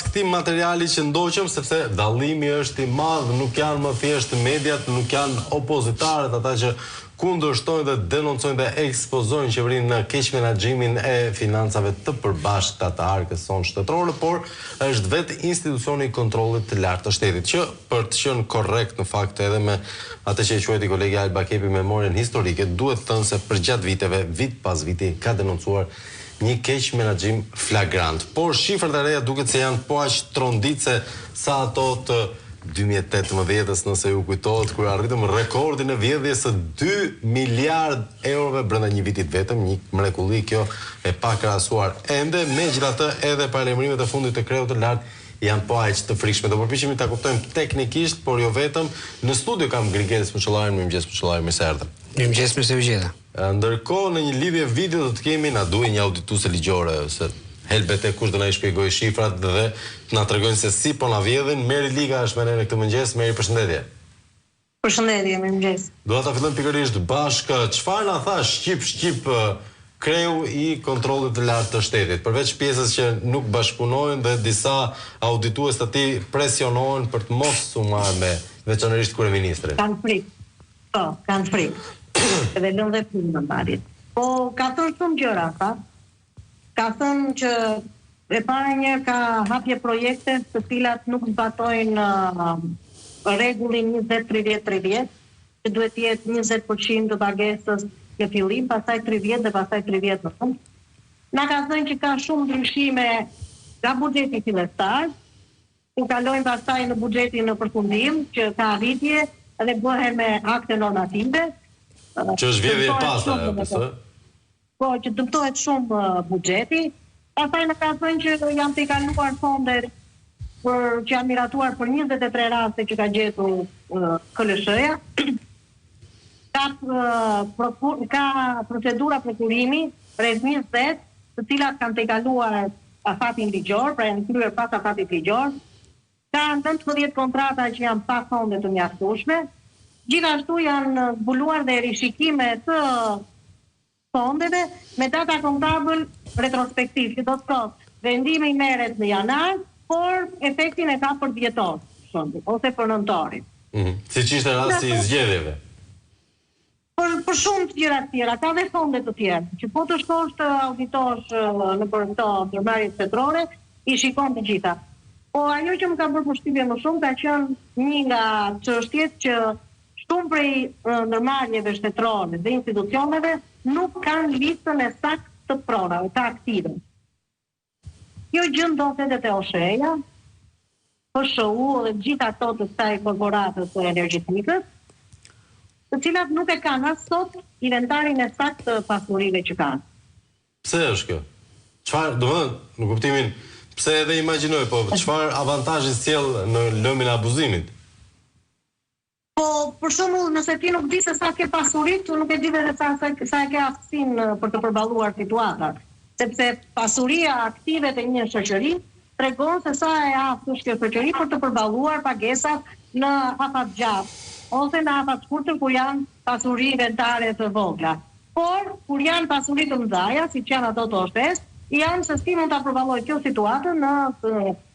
këtij materiali që ndoqëm, sepse dallimi është i madh, nuk janë më thjesht mediat, nuk janë opozitarët ata që kundërshtojnë dhe denoncojnë dhe ekspozojnë qeverinë në keq menaxhimin e financave të përbashkëta të arkës sonë shtetërore, por është vetë institucioni i kontrollit të lartë të shtetit, që për të qenë korrekt në fakt edhe me atë që e quajti kolegi Alba Kepi memorien historike, duhet thënë se përgjatë viteve, vit pas viti, ka denoncuar një keq menaxhim flagrant. Por shifrat e reja duket se janë po aq tronditse sa ato të 2018-ës, nëse ju kujtohet, kur arritëm rekordin e vjedhjes së 2 miliard eurove brenda një vitit vetëm, një mrekulli kjo e pa krahasuar ende, megjithatë edhe paralajmërimet e fundit të Krehut të lartë janë po aq të frikshme. Do përpiqemi ta kuptojmë teknikisht, por jo vetëm. Në studio kam Grigelis Puçollarin, mirëmëngjes Puçollari, mirë se erdhe. Mirëmëngjes, mirë se u gjeta. Ndërkohë në një lidhje video do të kemi, na duhet një audituese ligjore se helbete kush do na i shpjegojë shifrat dhe na tregojnë se si po na vjedhin. Meri Liga është me ne në këtë mëngjes. Meri, përshëndetje. Përshëndetje, mirëmëngjes. Dua ta fillojmë pikërisht bashkë. Çfarë na tha shqip kreu i kontrollit të lartë të shtetit, përveç pjesës që nuk bashkëpunojnë dhe disa auditues të tij presionohen për të mos u marrë me veçanërisht kryeministrin. Kanë frikë. Po, kanë frikë. Edhe lënë dhe punë në mbarit. Po, ka thënë shumë gjëra, tha. Ka thënë që e para një ka hapje projekte të cilat nuk zbatojnë rregullin 20-30-30, që duhet të jetë 20% të pagesës në fillim, pastaj 30 dhe pastaj 30 në fund. Na ka thënë që ka shumë ndryshime nga buxheti fillestar, ku kalojnë pastaj në buxhetin në përfundim, që ka arritje dhe bëhen me akte normative. Që është vjedhje e pastë, po, që dëmtohet shumë buxheti. Pastaj në ka thënë që janë të kaluar fonde që janë miratuar për 23 raste që ka gjetur KLSH-ja. Ka procedura prokurimi rreth 20, të cilat kanë të kaluar afatin ligjor, pra janë kryer pas afatit ligjor. Ka 19 kontrata që janë pa fonde të mjaftueshme. Gjithashtu janë zbuluar dhe rishikime të fondeve me data kontabël retrospektiv, që do të thotë vendimi merret në janar, por efektin e ka për dhjetor, ose për nëntorin. Siç ishte rasti i zgjedhjeve. Për shumë të gjëra të tjera, ka dhe fonde të tjera, që po të shkosh të auditosh në për këto ndërmarrje shtetërore, i shikon të gjitha. Po ajo që më ka bërë përshtypje më shumë ka qenë një nga çështjet që shumë prej ndërmarrjeve shtetërore dhe institucioneve nuk kanë listën e saktë të pronave, të aktive. Kjo gjë ndodhet edhe te OSHE-ja, PSHU dhe gjitha ato të kësaj korporatës së energjetikës, të cilat nuk e kanë as sot inventarin e saktë të pasurive që kanë. Pse është kjo? Çfarë, domethënë, në kuptimin pse edhe imagjinoj, po çfarë avantazhi sjell në lëmin e abuzimit? Po, për shembull, nëse ti nuk di se sa ke pasuri, tu nuk e di vetë sa ke aftësinë për të përballuar situatat, sepse pasuria aktive të një shoqëri tregon se sa e aftë është kjo shoqëri për të përballuar pagesat në afat gjatë ose në afat shkurtër kur janë pasuri inventare të vogla. Por kur janë pasuri të mëdha, siç janë ato të OSHE-s, janë se si mund ta përballojë kjo situatë në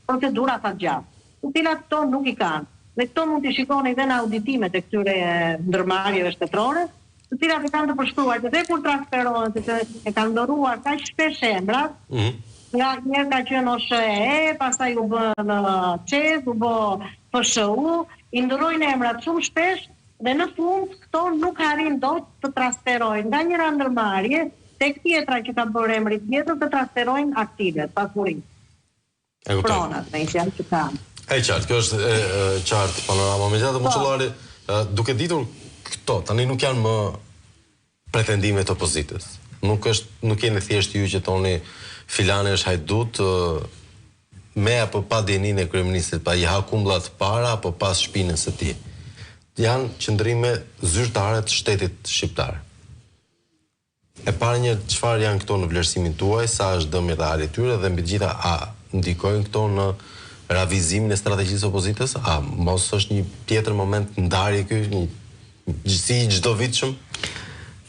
procedura afat gjatë, të cilat këto nuk i kanë. Dhe këto mund të shikoni edhe në auditimet e këtyre ndërmarrjeve shtetërore, të cilat e kanë të përshkruar dhe kur transferohen, se e kanë ndoruar kaq shpesh emrat, nga njerë ka qenë OSHE, pastaj u bën ÇEZ, u bë PSHU, i ndorojnë emrat shumë shpesh dhe në fund këto nuk arrin dot të transferojnë nga njëra ndërmarrje tek tjetra që ka bërë emri tjetër të transferojnë aktivet, pasurinë. Pronat, me fjalë që kanë. E qartë, kjo është qartë panorama. Megjithatë, Puçollari, duke ditur këto, tani nuk janë më pretendime të opozitës. Nuk jeni thjesht ju që thoni filani është hajdut me apo pa dieninë e kryeministrit, pa i ha kumllat para apo pas shpinës së tij. Janë qëndrime zyrtare të shtetit shqiptar. E para një, çfarë janë këto në vlerësimin tuaj, sa është dëmi real i tyre dhe mbi të gjitha a ndikojnë këto në ravizimin e strategjisë opozitës? A mos është një tjetër moment ndarje ky, si çdo vitshëm?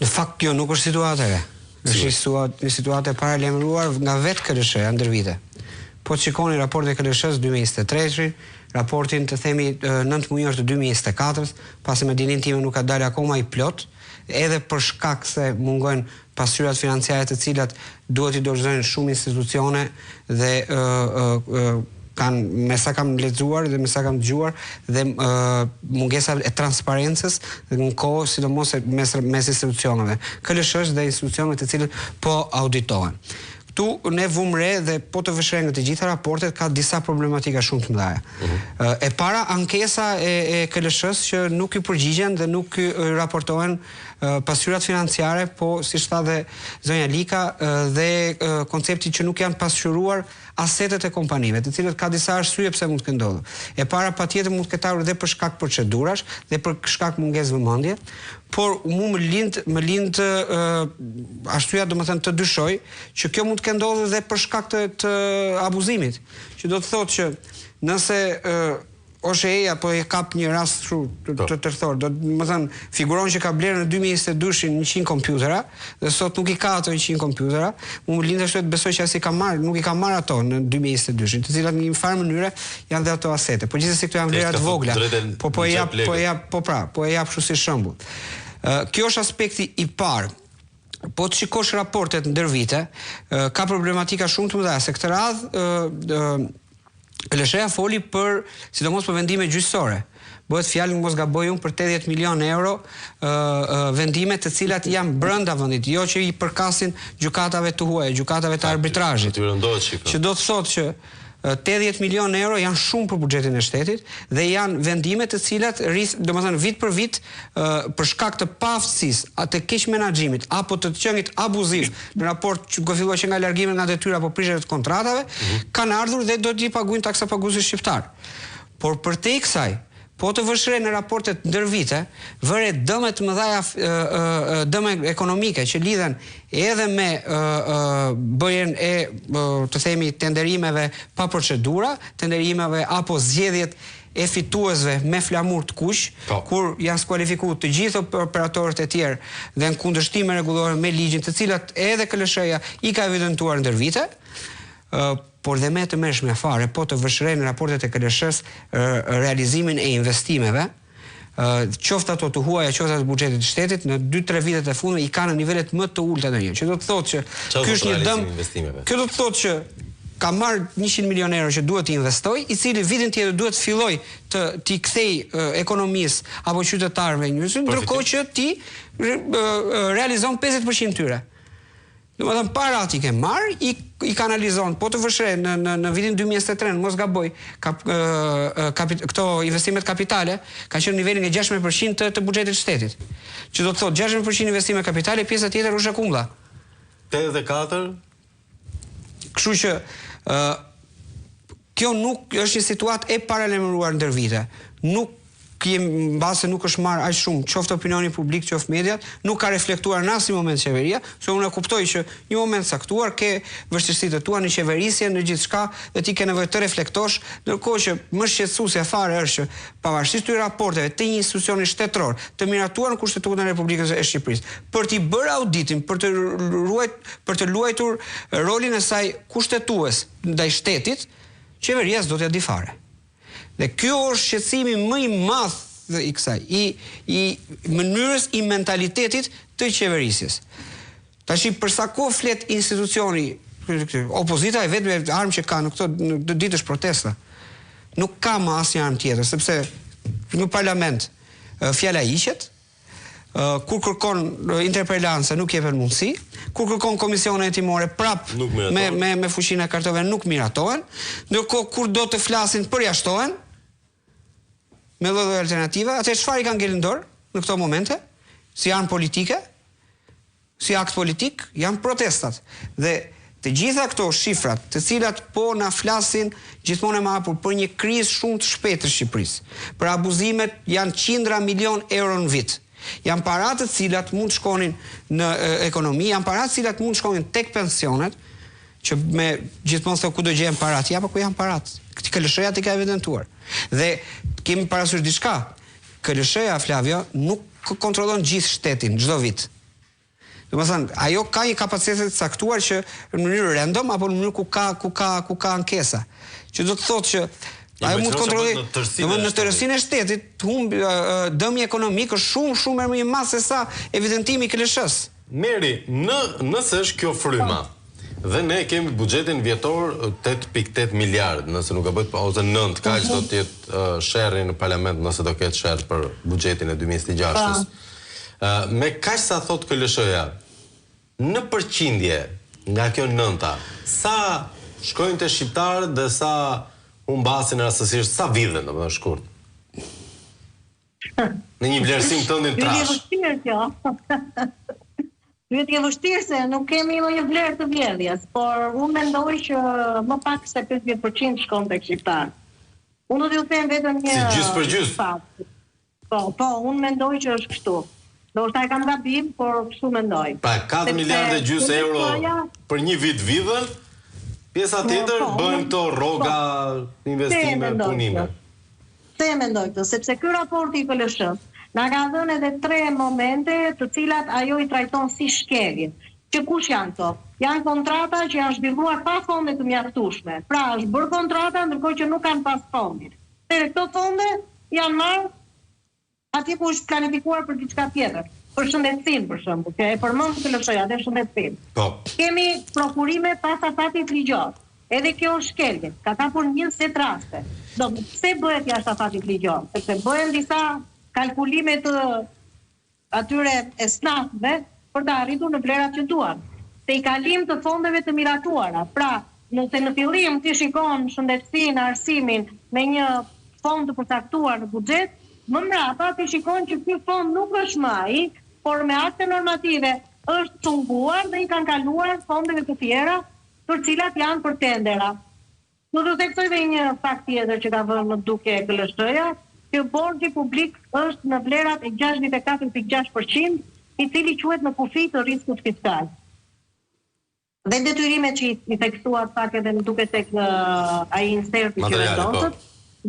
Në fakt kjo nuk është situatë e re. Është një situatë e paralajmëruar nga vetë KLSH-ja ndër vite. po të shikoni raportin e KLSH-s 2023, raportin të themi 9 mujosh të 2024, pasi me dinin time nuk ka dalë akoma i plot, edhe për shkak se mungojnë pasqyrat financiare të cilat duhet i dorëzojnë shumë institucione dhe kanë, me sa kam lexuar dhe me sa kam dëgjuar, dhe mungesa e transparencës në kohë, sidomos mes institucioneve, KLSH dhe institucioneve të cilët po auditohen. Këtu ne vëmë re dhe po të vëshre nga të gjitha raportet ka disa problematika shumë të mëdha. E para, ankesa e KLSH-s që nuk i përgjigjen dhe nuk i raportohen pasqyrat financiare, po si tha dhe zonja Lika, dhe koncepti që nuk janë pasqyruar asetet e kompanive, të cilët ka disa arsye pse mund të ndodhë. E para, patjetër mund të ketë ardhur dhe për shkak procedurash dhe për shkak mungesë vëmendje, por mu më lind arsyeja, domethënë të dyshoj që kjo mund të ketë ndodhur dhe për shkak të abuzimit, që do të thotë që nëse OSHE-ja po e kap një rast të tërthor, do të thënë figuron që ka blerë në 2022 100 kompjutera dhe sot nuk i ka ato 100 kompjutera, më lindë ashtu të besoj që as i ka marrë, nuk i ka marrë ato në 2022, të cilat në një farë mënyre janë dhe ato asete. Po gjithsesi këto janë vlera të vogla. Po e jap kështu si shembull. Kjo është aspekti i parë. Po të shikosh raportet ndër vite, ka problematika shumë të mëdha, se këtë radhë KLSH-ja foli për, sidomos për vendime gjyqësore. Bëhet fjalë, mos gaboj unë, për 80 milion euro vendime të cilat janë brenda vendit, jo që i përkasin gjykatave të huaja, gjykatave të arbitrazhit. Që do të thotë që 80 milion euro janë shumë për buxhetin e shtetit dhe janë vendime të cilat domethënë vit për vit për shkak të paaftësisë, të keq menaxhimit apo të qenit abuziv në raport që filloi që nga largimi nga detyra apo prishja e kontratave, kanë ardhur dhe do t'i paguajnë taksapaguesit shqiptar. Por përtej kësaj, po të vëshre në raportet ndër vite, vëre dëme të mëdha, dëme ekonomike që lidhen edhe me bërjen e, të themi, tenderimeve pa procedura, tenderimeve apo zgjedhjet e fituesve me flamur të kuq, kur janë skualifikuar të gjithë operatorët e tjerë dhe në kundërshtim rregullore me ligjin, të cilat edhe KLSH-ja i ka evidentuar ndër vite, por dhe me të mërshme fare, po të vëshre në raportet e KLSH-s realizimin e investimeve, qoftë ato të huaja, qoftë ato të buxhetit të shtetit, në 2-3 vitet e fundme i ka në nivelet më të ulta ndonjëherë. Që do të thotë që ky është një dëm, kjo do të thotë që ka marrë 100 milion euro që duhet të investoj, i cili vitin tjetër duhet filloj t'i kthej ekonomisë apo qytetarëve njësën, ndërkohë që ti realizon 50% tyre. Domethënë parat i ke marrë, i kanalizon, po të vëshre në vitin 2023, mos gaboj, këto investimet kapitale ka qenë nivelin e 60% të buxhetit të shtetit. Që do të thotë 60% investime kapitale, pjesa tjetër është akumbla. 84. Kështu që kjo nuk është një situatë e paralajmëruar ndër vite. Nuk mbase nuk është marrë aq shumë, qoftë opinioni publik, qoftë mediat, nuk ka reflektuar në asnjë moment qeveria, se unë e kuptoj që një moment caktuar ke vështirësitë tua në qeverisje, në gjithçka, dhe ti ke nevojë të reflektosh, ndërkohë që më shqetësuesja fare është që pavarësisht të raporteve të një institucioni shtetëror, të miratuar në Kushtetutën e Republikës së Shqipërisë, për t'i bërë auditin, për të luajtur rolin e saj kushtetues ndaj shtetit, qeveria s'do t'ia di fare. Dhe kjo është shqetësimi më i madh i kësaj, i mënyrës i mentalitetit të qeverisjes. Tashi për sa kohë flet institucioni, opozita e vetme armë që ka në këto ditë është protesta. Nuk ka më asnjë armë tjetër, sepse në parlament fjala hiqet, kur kërkon interpelancë nuk jepet mundësi, kur kërkon komisione hetimore prap me fuqinë e kartove nuk miratohen, ndërkohë kur do të flasin përjashtohen me lloj alternativa, atë çfarë i kanë ngelur dorë në këto momente, si armë politike, si akt politik, janë protestat. Dhe të gjitha këto shifrat, të cilat po na flasin gjithmonë më hapur për një krizë shumë të shpejtë të Shqipërisë, për abuzimet janë qindra milion euro në vit. Janë para të cilat mund të shkonin në ekonomi, janë para të cilat mund të shkonin tek pensionet, që me gjithmonë se ku do gjejmë parat, ja, po ku janë parat. KLSH-ja ti ka evidentuar. Dhe kemi parasysh diçka. KLSH-ja, Flavio, nuk kontrollon gjithë shtetin çdo vit. Domethënë, ajo ka një kapacitet të caktuar që në mënyrë random apo në mënyrë ku ka ankesa. Që do të thotë që ajo mund të kontrollojë në tërësinë e shtetit, humbi dëmi ekonomik është shumë më i madh se sa evidentimi i KLSH-s. Meri, nëse është kjo fryma, dhe ne kemi buxhetin vjetor 8.8 miliard, nëse nuk gaboj, ose 9, kaq do të jetë sherri në parlament nëse do ketë sherr për buxhetin e 2026-s. Me kaq sa thot KLSH-ja, në përqindje nga kjo 9-ta, sa shkojnë te shqiptarët dhe sa humbasin rastësisht, sa vidhen, domethënë shkurt. Në një vlerësim tëndin trash. Pyetje vështirë se nuk kemi ndonjë vlerë të vjedhjes, por unë mendoj që më pak se 50% shkon tek shqiptar. Unë do t'ju them vetëm një si gjysmë për gjysmë. Po, unë mendoj që është kështu. Ndoshta e kam gabim, por kështu mendoj. Pra 4 miliardë e gjysmë euro për një vit vidhen, pjesa tjetër bëjnë këto rroga, investime, punime. Se e mendoj këtë, sepse ky raporti i KLSH na ka dhënë edhe 3 momente të cilat ajo i trajton si shkelje. Që kush janë këto? Janë kontrata që janë zhvilluar pa fonde të mjaftueshme. Pra, është bërë kontrata ndërkohë që nuk kanë pas fondit. Këto fonde janë marrë atje ku është planifikuar për diçka tjetër. Për shëndetësinë, për shembull, që e përmend KLSH-ja dhe shëndetësinë. Po. Kemi prokurime pas afatit ligjor. Edhe kjo është shkelje. Ka kapur 20 raste. Do, pse bëhet jashtë afatit ligjor? Sepse bëhen disa kalkulime të atyre esnafëve për të arritur në vlerat që duan. Se i kalim të fondeve të miratuara. Pra, nëse në fillim ti shikon shëndetësinë, arsimin me një fond të përcaktuar në buxhet, më mbrapa ti shikon që ky fond nuk është më ai, por me akte normative është cunguar dhe i kanë kaluar fondeve të tjera, për cilat janë për tendera. Do të theksoj dhe një fakt tjetër që ka vënë në duke KLSH-ja, që borxhi publik është në vlerat e 64.6%, i cili quhet në kufi të riskut fiskal. Dhe detyrimet që i theksuat pak edhe në duke tek ai inserti që vendosët,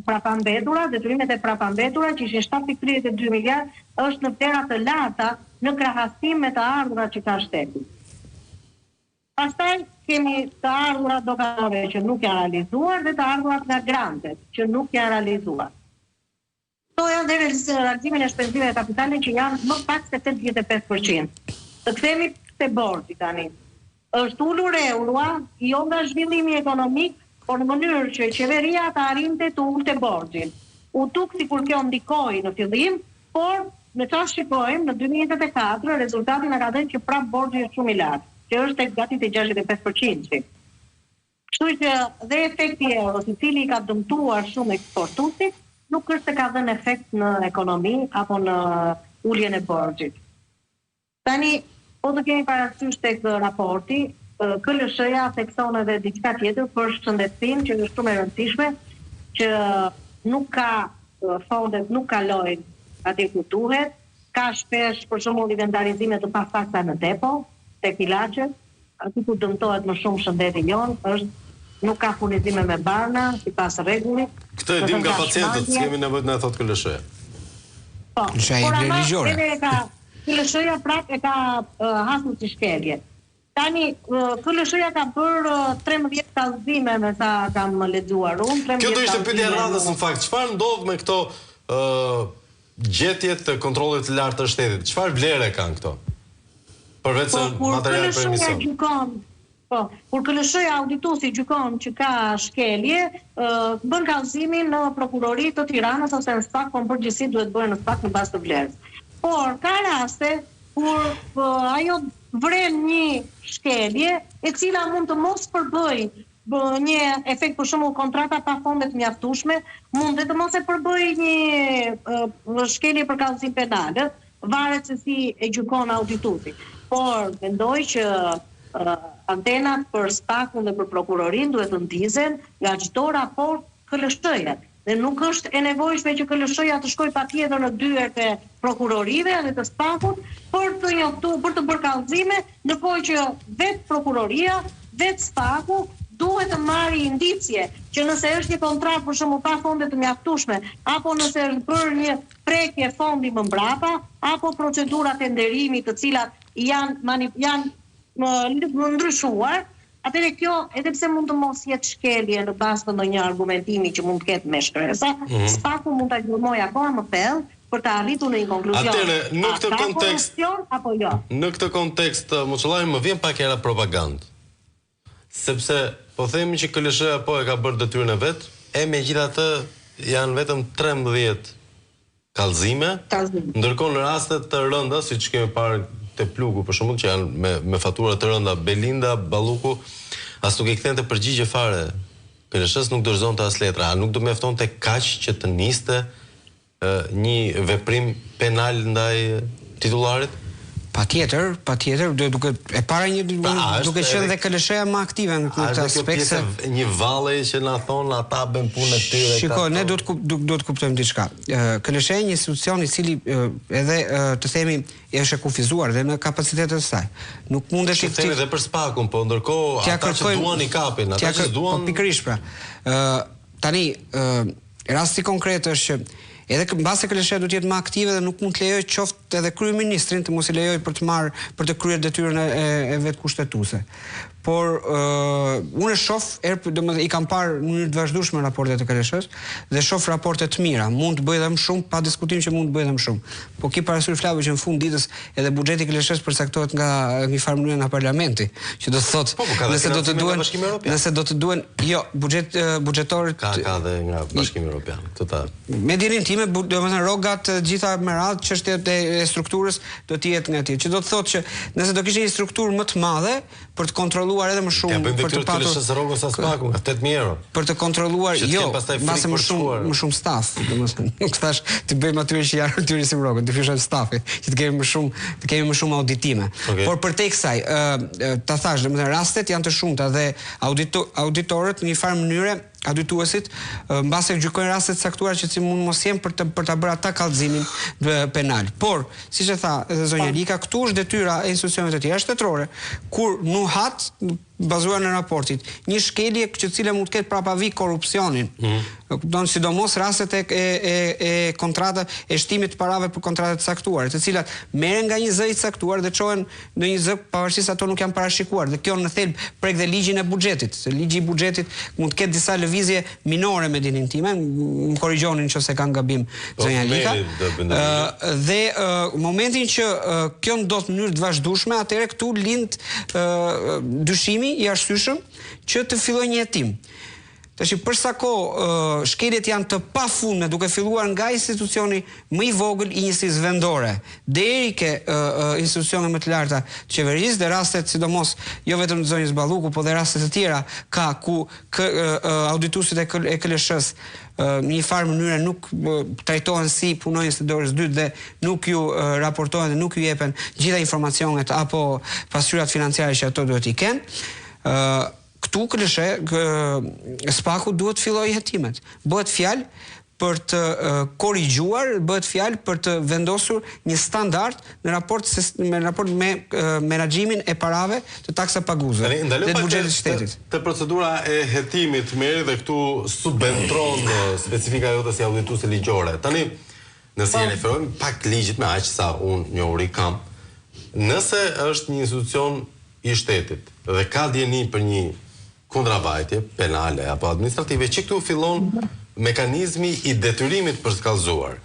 prapambetura, detyrimet e prapambetura që ishin 7.32 miliard, është në vlera të larta në krahasim me të ardhurat që ka shteti. Pastaj kemi të ardhurat doganore që nuk janë realizuar dhe të ardhurat nga grantet që nuk janë realizuar. Këto janë dhe realizimin e shpenzimeve kapitale që janë më pak se 85%. Të kthehemi te borxhi tani. Është ulur euro, jo nga zhvillimi ekonomik, por në mënyrë që qeveria të arrinte të ulte borxhin. U tuk sikur kjo ndikoi në fillim, por në çfarë shikojmë në 2024 rezultati na ka dhënë që prap borxhi është shumë i lartë, që është tek gati te 65%. Kështu që dhe efekti i euros, i cili ka dëmtuar shumë eksportuesit, nuk është se ka dhënë efekt në ekonomi apo në uljen e borxhit. Tani, po të kemi parasysh tek raporti, KLSH-ja thekson edhe diçka tjetër për shëndetësinë, që është shumë e rëndësishme, që nuk ka fondet nuk kalojnë atje ku duhet, ka shpesh për shembull inventarizime të pasakta në depo, tek ilaçet, aty ku dëmtohet më shumë shëndeti jon, është nuk ka furnizime me barna, sipas rregullit. Këtë e dim nga pacientët, s'kemi nevojë të na thotë KLSH-ja. Po. Por ama edhe ka KLSH-ja prap e ka hasur si shkelje. Tani KLSH-ja ka bërë 13 kallëzime me sa kam lexuar unë. Kjo do ishte pyetja e radhës në fakt. Çfarë ndodh me këto gjetjet të kontrollit të lartë të shtetit? Çfarë vlere kanë këto? Përveç se material për emision. Po, kur KLSH-ja audituesi gjykon që ka shkelje, bën kallëzimin në prokurori të Tiranës ose në SPAK, por përgjithësi duhet bëhen në SPAK në bazë të vlerës. Por ka raste kur ajo vren një shkelje e cila mund të mos përbëj një efekt, për shembull kontrata pa fonde të mjaftueshme, mund të mos e përbëj një shkelje për kallëzim penal, varet se si e gjykon audituesi. Por mendoj që antenat për SPAK-un dhe për prokurorin duhet të ndizen nga çdo raport KLSH-ja. Dhe nuk është e nevojshme që KLSH-ja të shkojë patjetër në dyert e prokurorive dhe të SPAK-ut për të njoftuar, për të bërë kallëzime, ndërkohë që vetë prokuroria, vetë SPAK-u duhet të marrë indicje që nëse është një kontratë për shembull pa fonde të mjaftueshme, apo nëse është bërë një prekje fondi më mbrapa, apo procedura tenderimi të cilat janë ndryshuar, atëherë kjo, edhe pse mund të mos jetë shkelje në bazë të ndonjë argumentimi që mund të ketë me shkresa, SPAK-u mund ta gjurmojë akoma më thellë për të arritur në një konkluzion. Atëherë, në këtë kontekst, apo jo? Në këtë kontekst, Moçollari, më vjen pak era propagandë. Sepse po themi që KLSH-ja po e ka bërë detyrën e vet, e megjithatë janë vetëm 13 kallëzime, ndërkohë në raste të rënda, siç kemi parë te Plugu për shembull, që janë me fatura të rënda, Belinda, Balluku, as nuk i kthente përgjigje fare. KLSH-s nuk dorëzonte as letra, nuk do mjaftonte kaq që të niste një veprim penal ndaj titullarit? Patjetër, duke e para duke qenë dhe KLSH-ja më aktive në këtë aspekt se një valle që na thon ata bën punën e tyre. Shiko, ne do të kuptojmë diçka. KLSH-ja një institucion i cili edhe të themi është e kufizuar dhe në kapacitetet e saj. Nuk mundesh të themi edhe për SPAK-un, po ndërkohë ata që duan i kapin, ata që duan. Po pikërisht pra. Tani rasti konkret është që edhe mbase KLSH-ja do të jetë më aktive dhe nuk mund të lejojë qoftë edhe kryeministrin të mos i lejojë për të kryer detyrën e vet kushtetuese. Por unë shoh domethënë i kam parë në mënyrë të vazhdueshme raportet e KLSH-s dhe shoh raporte të mira. Mund të bëjë edhe më shumë, pa diskutim që mund të bëjë edhe më shumë. Po ki parasysh Flavi që në fund ditës edhe buxheti i KLSH-s përcaktohet nga një farë mënyrë nga parlamenti, që do të thotë nëse do të duhen, jo, buxhetorët ka dhe nga Bashkimi Evropian. Me dinin time, domethënë rrogat gjitha me radhë çështjet e strukturës do të jetë nga atje. Që do të thotë që nëse do kishte një strukturë më të madhe për të kontrolluar edhe më shumë për të patur rrogës së SPAK-ut nga 8.000 euro. Për të kontrolluar, jo, mbase më shumë staf, domethënë. Nuk thash të bëjmë atyre që janë atyre si rrogën, të fyshojmë stafin, që të kemi më shumë auditime. Por përtej kësaj, ta thash, domethënë rastet janë të shumta dhe auditorët në një farë mënyre audituesit mbase gjykojnë raste të caktuara që si mund mos jenë për ta bërë ata kallëzimin penal. Por, siç e tha edhe zonja Lika, këtu është detyra e institucioneve të tjera shtetërore, kur nuhat bazuar në raportit, një shkelje që cila mund të ketë prapavi korrupsionin. Don sidomos rastet e kontrata e shtimit të parave për kontrata të caktuara, të cilat merren nga një zë i caktuar dhe çohen në një zë pavarësisht ato nuk janë parashikuar. Dhe kjo në thelb prek dhe ligjin e buxhetit. Se ligji i buxhetit mund të ketë disa lëvizje minore me dinin time, më korrigjonin nëse kanë gabim zonja Lika. Dhe momentin që kjo ndodh në mënyrë të vazhdueshme, atëherë këtu lind dyshimi i arsyeshëm që të fillojë një hetim. Tash për sa kohë shkeljet janë të pafundme, duke filluar nga institucioni më i vogël i njësisë vendore deri ke institucione më të larta të qeverisë dhe rastet sidomos jo vetëm të zonjës Balluku, po dhe raste të tjera ka ku audituesit e KLSH-s në një farë mënyre nuk trajtohen si punonjës të dorës dytë dhe nuk ju raportohen dhe nuk ju jepen gjitha informacionet apo pasqyrat financiare që ato duhet i kenë. Këtu SPAK-u duhet fillojë hetimet. Bëhet fjalë për të korrigjuar, bëhet fjalë për të vendosur një standard në raport me menaxhimin e parave të taksapaguzëve dhe të buxhetit të shtetit. Te procedura e hetimit merri dhe këtu subventron specifika jote si audituese ligjore. Tani, nëse i referojmë pak ligjit me aq sa unë njohuri kam, nëse është një institucion i shtetit dhe ka dieni për një kundravajtje penale apo administrative, që këtu fillon mekanizmi i detyrimit për të kallëzuar.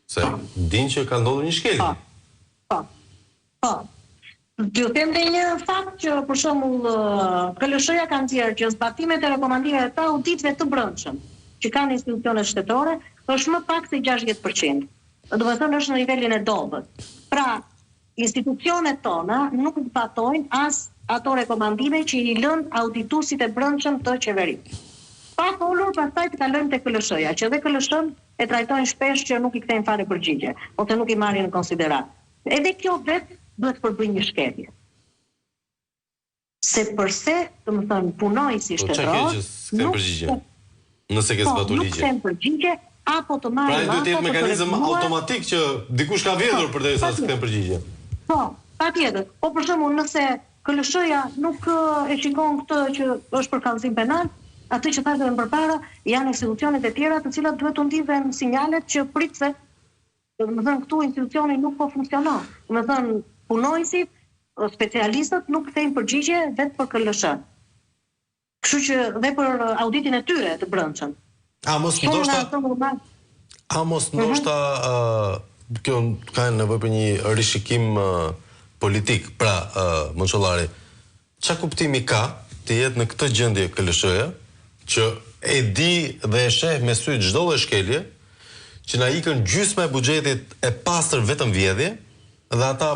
Se din që ka ndodhur një shkelje. Po. Do të them një fakt që për shembull KLSH-ja ka nxjerrë që zbatimet e rekomandimeve të auditëve të brendshëm që kanë institucionet shtetërore është më pak se 60%. Do të thonë është në nivelin e dobët. Pra, institucionet tona nuk zbatojnë as ato rekomandime që i lën audituesit e brendshëm të qeverisë. Pa folur, pastaj të kalojmë te KLSH-ja, që dhe KLSH-n e trajtojnë shpesh që nuk i kthejnë fare përgjigje, ose nuk i marrin në konsiderat. Edhe kjo vetë duhet përbëjë një shkelje. Se përse, domethënë, punojësi shtetëror, nuk përgjigje. Nëse ke zbatuar ligjin. Nuk kthen përgjigje apo të marrin. Pra duhet të jetë mekanizëm automatik që dikush ka vjedhur përderisa të kthen përgjigje. Po, patjetër. Po për shembull, nëse KLSH-ja nuk e shikon këtë që është për kallëzim penal, atë që thashë më përpara janë institucionet e tjera të cilat duhet të ndihen sinjalet që pritse Domethënë këtu institucioni nuk po funksionon. Domethënë punojësit, specialistët nuk kthejnë përgjigje vetëm për KLSH. Kështu që dhe për auditin e tyre të brendshëm. Mos ndoshta kjo ka nevojë për një rishikim politik. Pra, Moçollari, çfarë kuptimi ka të jetë në këtë gjendje KLSH-ja, që e di dhe e sheh me sy çdo lloj shkelje, që na ikën gjysma e buxhetit e pastër vetëm vjedhje, dhe ata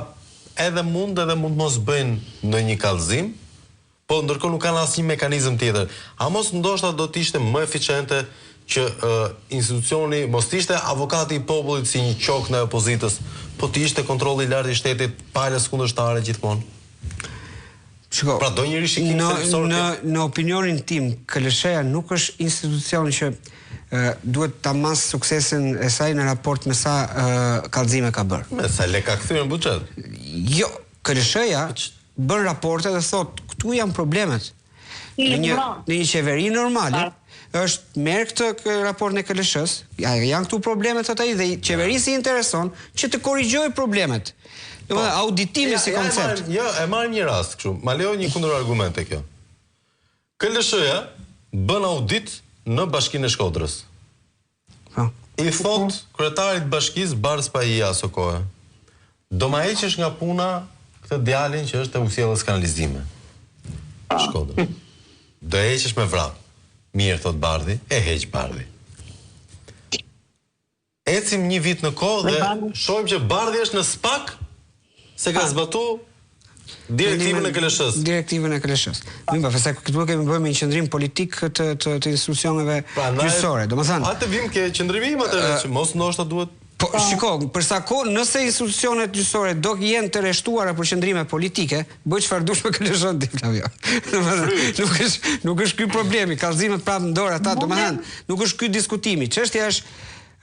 edhe mund mos bëjnë ndonjë kallëzim, po ndërkohë nuk kanë asnjë mekanizëm tjetër. A mos ndoshta do të ishte më eficiente që institucioni mos të ishte avokati i popullit si një qok në opozitës, po të ishte kontrolli i lartë i shtetit palës kundërshtare gjithmonë? Shiko, pra do një rishikim servisor? Në opinionin tim, KLSH-ja nuk është institucion që duhet ta mas suksesin e saj në raport me sa kallëzime ka bërë. Me sa lek ka kthyer në buxhet? Jo, KLSH-ja bën raporte dhe thot, këtu janë problemet. Në një qeveri normale, është merr këtë raport në KLSH-s, janë këtu problemet të ai dhe qeverisë i intereson që të korrigjojë problemet. Domethënë auditimi si koncept. E marrim një rast kështu. Ma lejo një kundërargument e kjo. KLSH-ja bën audit në Bashkinë e Shkodrës. I thot kryetarit bashkisë Bars Pajia aso kohë. Do ma heqësh nga puna këtë djalin që është e usjellës kanalizime. Shkodrë. Do e heqësh me vrap. Mirë, thot Bardhi, e heq Bardhi. Ecim një vit në kohë dhe shohim që Bardhi është në SPAK se ka zbatu direktivën e KLSH-s. Direktivën e KLSH-s. Mirë, pastaj këtu kemi bërë një qendrim politik të institucioneve gjyqësore. Domethënë, atë vim ke qendrimim atë që mos ndoshta duhet. Po, shiko, për sa kohë, nëse institucionet gjyqësore do jenë të rreshtuara për qendrime politike, bëj çfarë dush me KLSH-n ti, Flavio. Nuk është ky problemi, kallëzimet prapë në dorë ata, domethënë, nuk është ky diskutimi. Çështja është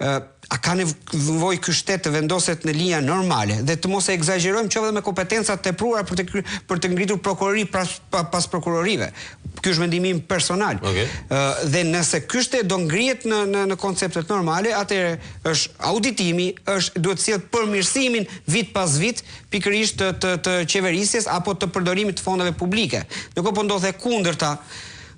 a ka nevojë ky shtet të vendoset në linja normale dhe të mos e egzagjerojmë qoftë me kompetenca të tepruara për të ngritur prokurori pas prokurorive. Ky është mendimi im personal. Dhe nëse ky shtet do ngrihet në konceptet normale, atëherë është auditimi, duhet të sjellë përmirësimin vit pas vit pikërisht të qeverisjes apo të përdorimit të fondeve publike. Nuk po ndodhe kundërta.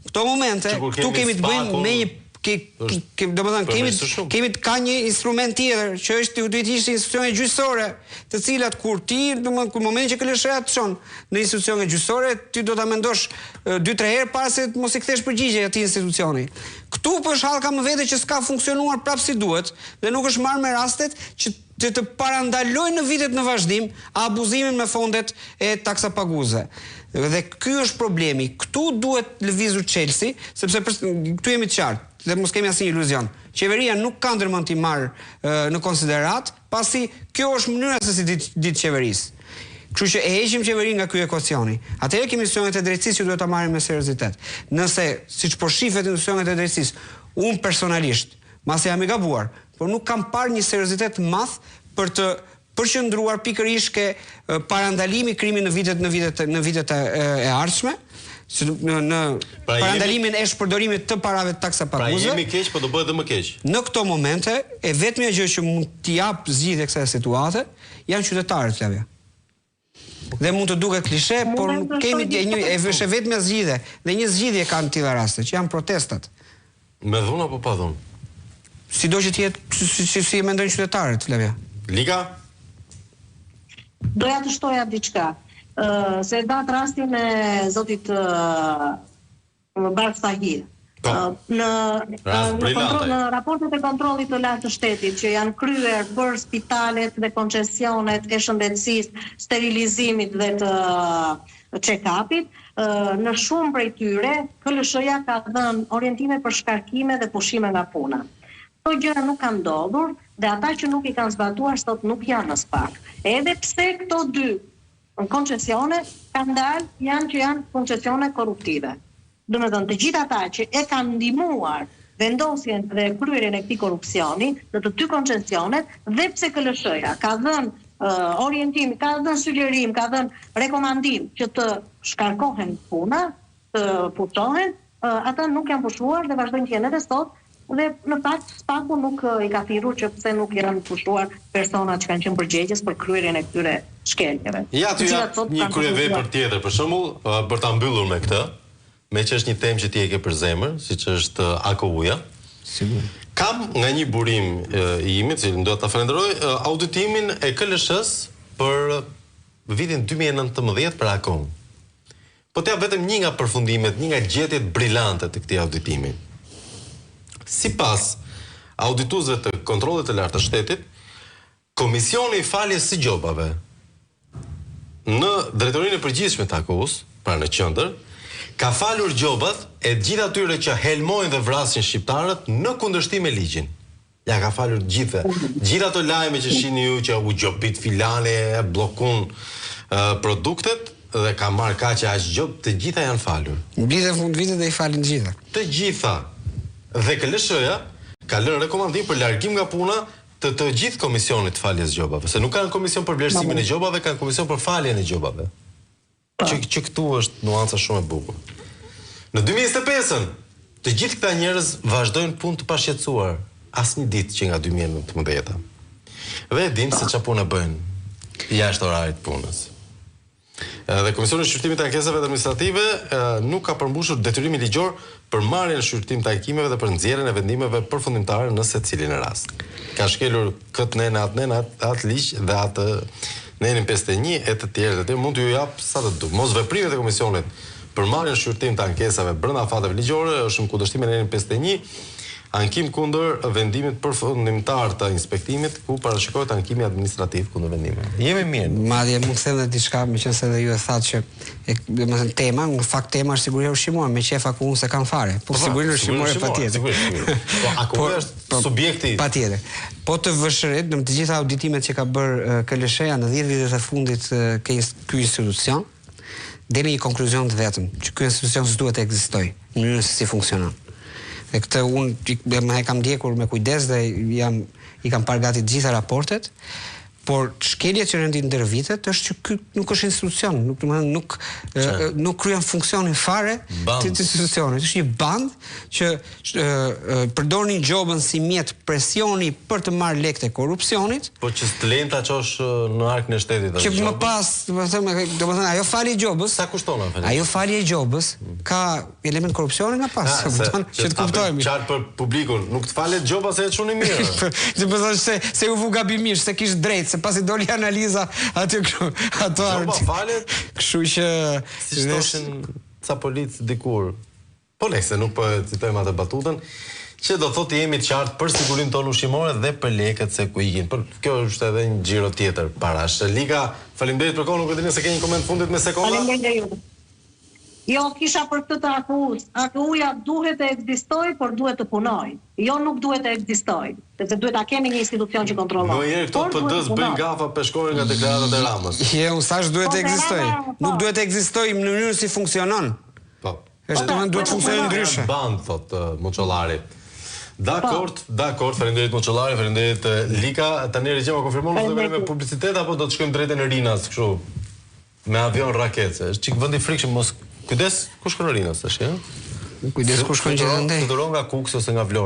Këto momente, këtu kemi të bëjmë me një domethënë ka një instrument tjetër që është duhet të ishte institucione gjyqësore, të cilat kur ti, domethënë kur momentin që KLSH-ja të çon në institucione gjyqësore, ti do ta mendosh 2-3 herë para se të mos i kthesh përgjigje atij institucioni. Këtu po është hallka më vete që s'ka funksionuar prapë si duhet dhe nuk është marrë me rastet që të parandalojnë në vitet në vazhdim abuzimin me fondet e taksapaguese. Dhe ky është problemi. Këtu duhet lëvizur Chelsea, sepse këtu jemi të qartë. Dhe mos kemi asnjë iluzion. Qeveria nuk ka ndërmend t'i marrë në konsiderat, pasi kjo është mënyra se si ditë qeverisë. Kështu që e heqim qeverinë nga ky ekuacioni. Atëherë kemi institucionet e drejtësisë që duhet ta marrim me seriozitet. Nëse, siç po shifet institucionet e drejtësisë, unë personalisht, masi jam i gabuar, por nuk kam parë një seriozitet të madh për të përqendruar pikërisht ke parandalimi i krimit në vitet e ardhshme. Në parandalimin e shpërdorimit të parave të taksapaguese. Pra jemi keq, po do bëhet edhe më keq. Në këto momente, e vetmja gjë që mund t'i jap zgjidhje kësaj situate janë qytetarët, Flavia. Dhe mund të duket klishe, por nuk kemi është vetmja zgjidhje. Dhe një zgjidhje kanë në tilla raste, që janë protestat. Me dhunë apo pa dhunë? Sido që t'jetë si e mendojnë qytetarët, Flavia. Liga? Doja të shtoja diçka. Se datë rastin e zotit Bars Tahir. Në raportet e kontrollit të lartë të shtetit që janë kryer për spitalet dhe koncesionet e shëndetësisë, sterilizimit dhe të check-upit, në shumë prej tyre KLSH-ja ka dhënë orientime për shkarkime dhe pushime nga puna. Këto gjëra nuk kanë ndodhur dhe ata që nuk i kanë zbatuar sot nuk janë në SPAK. Edhe pse këto dy koncesione kanë dalë janë koncesione korruptive. Domethënë të gjithë ata që e kanë ndihmuar vendosjen dhe kryerjen e këtij korrupsioni në të dy koncesionet, dhe pse KLSH-ja ka dhënë orientim, ka dhënë sugjerim, ka dhënë rekomandim që të shkarkohen puna, të pushohen, ata nuk janë pushuar dhe vazhdojnë të jenë edhe sot Dhe në fakt spaku nuk i ka thirrur që pse nuk janë pushuar personat që kanë qenë përgjegjës për kryerjen e këtyre shkeljeve. Ja ty jap një kryevepër tjetër për shembull, për ta mbyllur me këtë, me që është një temë që ti e ke për zemër, siç është AKU-ja. Sigur. Kam nga një burim i imit, që do ta falenderoj, auditimin e KLSH-s për vitin 2019 për AKU. Po t'ja vetëm një nga përfundimet, një nga gjetjet brillante të këtij auditimi. Sipas audituesve të kontrollit të lartë të shtetit, Komisioni i faljes së gjobave në drejtorinë e përgjithshme të AKU-s, pra në qendër, ka falur gjobat e gjithë atyre që helmojnë dhe vrasin shqiptarët në kundërshtim me ligjin. Ja ka falur gjithë. Gjithë ato lajme që shihni ju që u gjobit filane, bllokun produktet dhe ka marrë kaq aq gjob, të gjitha janë falur. Mbledhen fund vitit dhe i falin të gjitha. Të gjitha. Dhe KLSH-ja ka lënë rekomandim për largim nga puna të gjithë komisionit faljes gjobave, se nuk kanë komision për vlerësimin e gjobave, kanë komision për faljen e gjobave. Që këtu është nuanca shumë e bukur. Në 2025-ën, të gjithë këta njerëz vazhdojnë punë të pashqetësuar, asnjë ditë që nga 2019-a. Dhe dim se çfarë punë bëjnë jashtë orarit punës. Dhe Komisioni i Shqyrtimit të Ankesave Administrative nuk ka përmbushur detyrimin ligjor për marrjen në shqyrtim të takimeve dhe për nxjerrjen e vendimeve përfundimtare në secilin rast. Ka shkelur këtë nen atë ligj dhe atë nenin 51 e të tjerë. Mund t'ju jap sa të du. Mos veprimet e Komisionit për marrjen në shqyrtim të ankesave brenda fateve ligjore është në kundërshtim me nenin 51, ankim kundër vendimit përfundimtar të inspektimit, ku parashikohet ankimi administrativ kundër vendimit. Jemi mirë. Madje mund të them edhe diçka, meqense edhe ju e thatë që domethënë tema, në fakt tema është siguria ushqimore, me qef AKU-n se kanë fare. Po sigurisht ushqimore patjetër. Po AKU është subjekti patjetër. Po të vëshërit, në të gjitha auditimet që ka bërë KLSH-ja në 10 vitet e fundit ky institucion, deri në një konkluzion të vetëm, që ky institucion s'duhet të ekzistojë, në mënyrën se si funksionon. Dhe këtë unë e kam ndjekur me kujdes dhe i kam parë gati të gjitha raportet, por shkelja që rendin ndër vitet është që ky nuk është institucion, nuk kryen funksionin fare të institucionit. Është një band që përdorin gjobën si mjet presioni për të marrë lekë të korrupsionit. Po që të lenë ta çosh në arkën e shtetit. Që më pas, domethënë ajo falje e gjobës. Sa kushton ajo? Ajo falje e gjobës ka element korrupsioni nga pas, që të kuptojmë. Qartë për publikun, nuk të falet gjoba se e çuni mirë. Që po thosh se u vu gabimisht, se kish drejt, se pasi doli analiza aty ato falet. Kështu që si thoshin ca polic dikur. Po nëse nuk po citojmë atë batutën, që do thotë jemi të qartë për sigurinë tonë ushqimore dhe për lekët se ku ikin. Por kjo është edhe një xhiro tjetër parash. Liga, faleminderit për kohën, nuk e dini se ke një koment fundit me sekonda. Faleminderit ju. Jo, kisha për këtë të AKU-s. AKU-ja duhet të ekzistojë, por duhet të punojë. Jo, nuk duhet të ekzistojë, sepse duhet ta kemi një institucion që kontrollon. Do herë këto PD-s bëjnë gafa peshkorin nga deklaratat e Ramës. Jo, sash duhet të ekzistojë. Nuk duhet të ekzistojë në mënyrën si funksionon. Po. Është domethënë duhet të funksionojë ndryshe. Band thot Moçollari. Dakord, faleminderit Moçollari, faleminderit Lika. Tani regjema konfirmon se do vëmë me publicitet apo do të shkojmë drejt në Rinas, kështu me avion rakete. Është çik vendi frikshëm, mos kujdes ku shkon Rinas tash, ja? Kujdes ku shkon gjithandaj. Të duron nga Kuksi ose nga Vlora.